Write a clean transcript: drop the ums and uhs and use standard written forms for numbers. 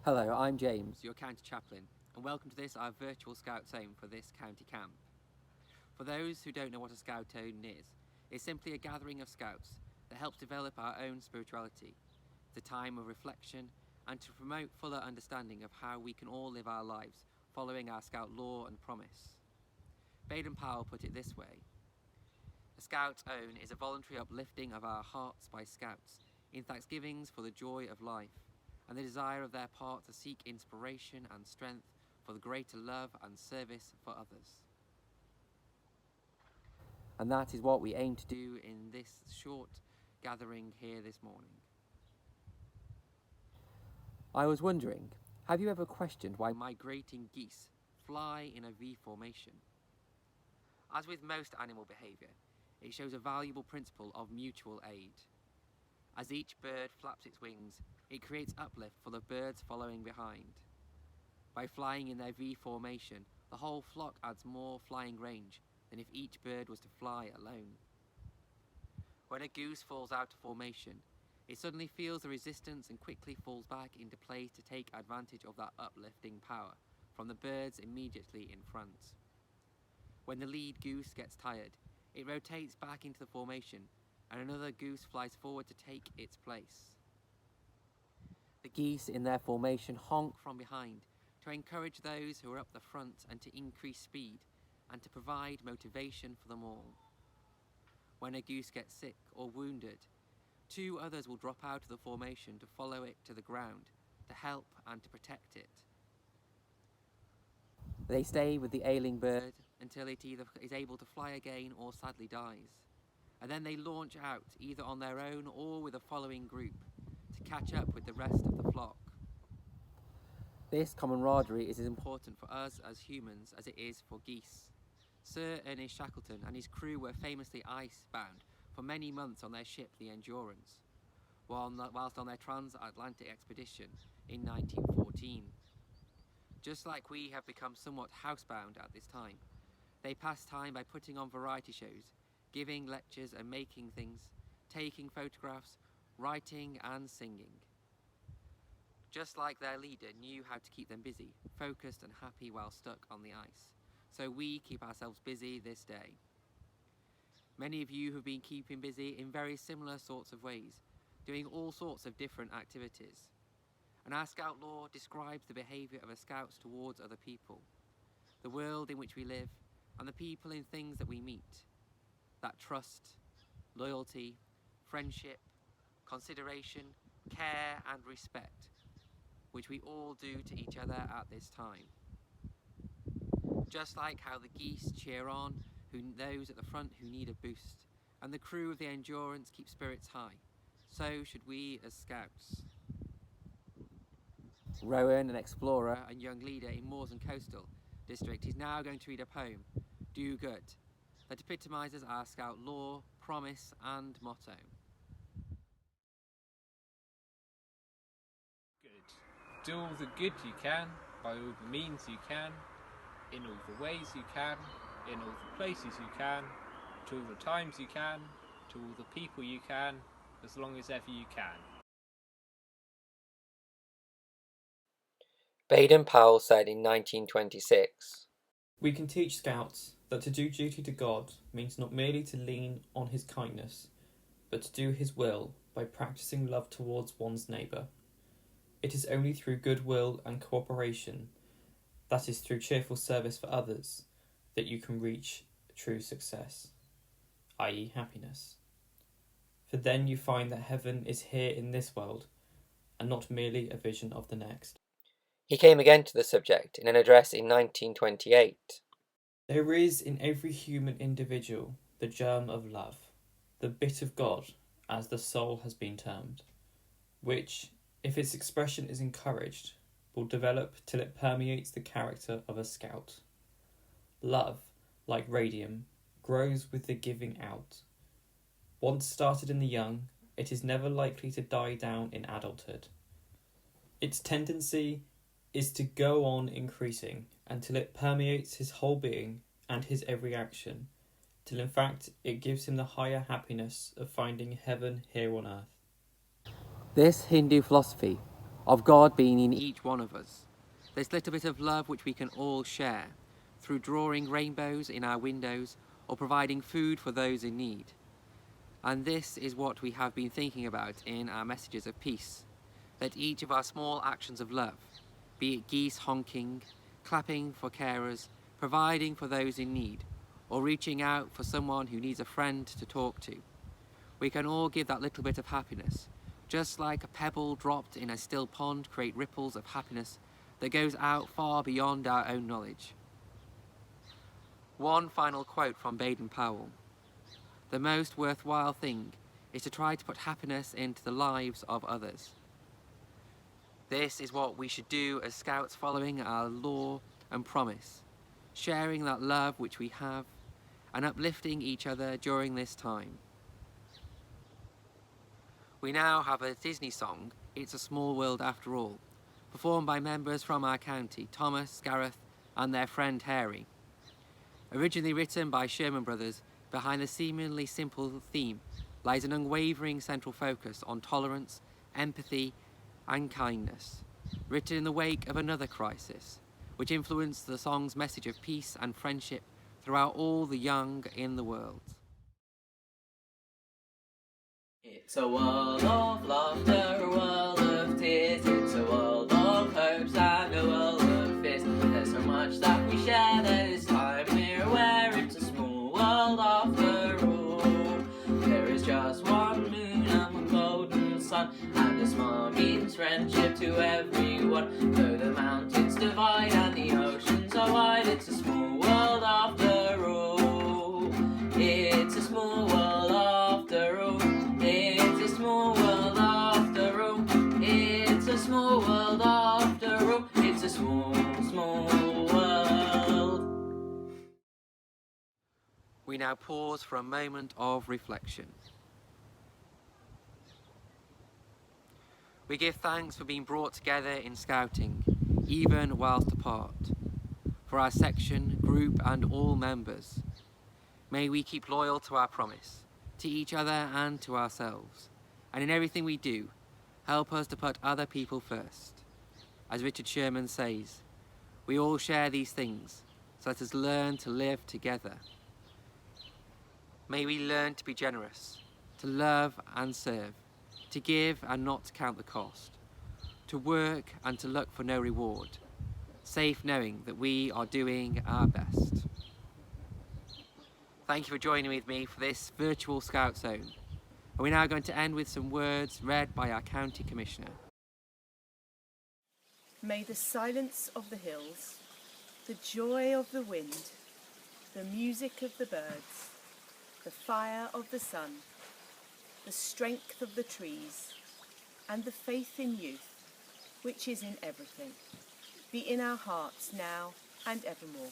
Hello, I'm James, your county chaplain, and welcome to this, our virtual Scouts home for this county camp. For those who don't know what a Scout home is, it's simply a gathering of Scouts that helps develop our own spirituality. It's a time of reflection and to promote fuller understanding of how we can all live our lives following our Scout law and promise. Baden-Powell put it this way: a Scout's own is a voluntary uplifting of our hearts by Scouts in thanksgivings for the joy of life, and the desire of their part to seek inspiration and strength for the greater love and service for others. And that is what we aim to do in this short gathering here this morning. I was wondering, have you ever questioned why migrating geese fly in a V formation? As with most animal behaviour, it shows a valuable principle of mutual aid. As each bird flaps its wings, it creates uplift for the birds following behind. By flying in their V formation, the whole flock adds more flying range than if each bird was to fly alone. When a goose falls out of formation, it suddenly feels the resistance and quickly falls back into place to take advantage of that uplifting power from the birds immediately in front. When the lead goose gets tired, it rotates back into the formation and another goose flies forward to take its place. The geese in their formation honk from behind to encourage those who are up the front and to increase speed and to provide motivation for them all. When a goose gets sick or wounded, two others will drop out of the formation to follow it to the ground, to help and to protect it. They stay with the ailing bird until it either is able to fly again or sadly dies. And then they launch out, either on their own or with a following group, to catch up with the rest of the flock. This camaraderie is as important for us as humans as it is for geese. Sir Ernest Shackleton and his crew were famously icebound for many months on their ship, the Endurance, whilst on their transatlantic expedition in 1914. Just like we have become somewhat housebound at this time, they pass time by putting on variety shows, giving lectures and making things, taking photographs, writing and singing. Just like their leader knew how to keep them busy, focused and happy while stuck on the ice, so we keep ourselves busy this day. Many of you have been keeping busy in very similar sorts of ways, doing all sorts of different activities. And our Scout law describes the behaviour of a Scout towards other people, the world in which we live, and the people and things that we meet. That trust, loyalty, friendship, consideration, care and respect, which we all do to each other at this time. Just like how the geese cheer on those at the front who need a boost, and the crew of the Endurance keep spirits high, so should we as Scouts. Rowan, an explorer and young leader in Moors and Coastal District, is now going to read a poem, Do Good, that epitomises our Scout law, promise and motto. Good. Do all the good you can, by all the means you can, in all the ways you can, in all the places you can, to all the times you can, to all the people you can, as long as ever you can. Baden-Powell said in 1926. We can teach Scouts that to do duty to God means not merely to lean on his kindness, but to do his will by practicing love towards one's neighbour. It is only through goodwill and cooperation, that is through cheerful service for others, that you can reach true success, i.e. happiness. For then you find that heaven is here in this world, and not merely a vision of the next. He came again to the subject in an address in 1928. There is in every human individual the germ of love, the bit of God, as the soul has been termed, which, if its expression is encouraged, will develop till it permeates the character of a Scout. Love, like radium, grows with the giving out. Once started in the young, it is never likely to die down in adulthood. Its tendency is to go on increasing until it permeates his whole being and his every action, till in fact it gives him the higher happiness of finding heaven here on earth. This Hindu philosophy, of God being in each one of us. This little bit of love which we can all share through drawing rainbows in our windows or providing food for those in need. And this is what we have been thinking about in our messages of peace, that each of our small actions of love, be it geese honking, clapping for carers, providing for those in need, or reaching out for someone who needs a friend to talk to, we can all give that little bit of happiness, just like a pebble dropped in a still pond create ripples of happiness that goes out far beyond our own knowledge. One final quote from Baden-Powell. The most worthwhile thing is to try to put happiness into the lives of others. This is what we should do as Scouts following our law and promise, sharing that love which we have and uplifting each other during this time. We now have a Disney song, It's a Small World After All, performed by members from our county, Thomas, Gareth and their friend Harry. Originally written by Sherman Brothers, behind the seemingly simple theme lies an unwavering central focus on tolerance, empathy and kindness, written in the wake of another crisis, which influenced the song's message of peace and friendship throughout all the young in the world. It's a world of laughter, a world of tears, it's a world of hopes and a world of fears. There's so much that we share, there's time we're aware, it's a small world after all. There is just one moon and one golden sun, and a smile means friendship to everyone. Though the mountains divide and the oceans are wide, it's a small world after all. It's a small world after all. It's a small world after all. It's a small world after all. It's a small, small world. We now pause for a moment of reflection. We give thanks for being brought together in Scouting, even whilst apart, for our section, group and all members. May we keep loyal to our promise, to each other and to ourselves, and in everything we do, help us to put other people first. As Richard Sherman says, we all share these things, so let us learn to live together. May we learn to be generous, to love and serve, to give and not to count the cost, to work and to look for no reward, safe knowing that we are doing our best. Thank you for joining with me for this virtual Scout Zone. And we're now going to end with some words read by our County Commissioner. May the silence of the hills, the joy of the wind, the music of the birds, the fire of the sun, the strength of the trees, and the faith in youth, which is in everything, be in our hearts now and evermore.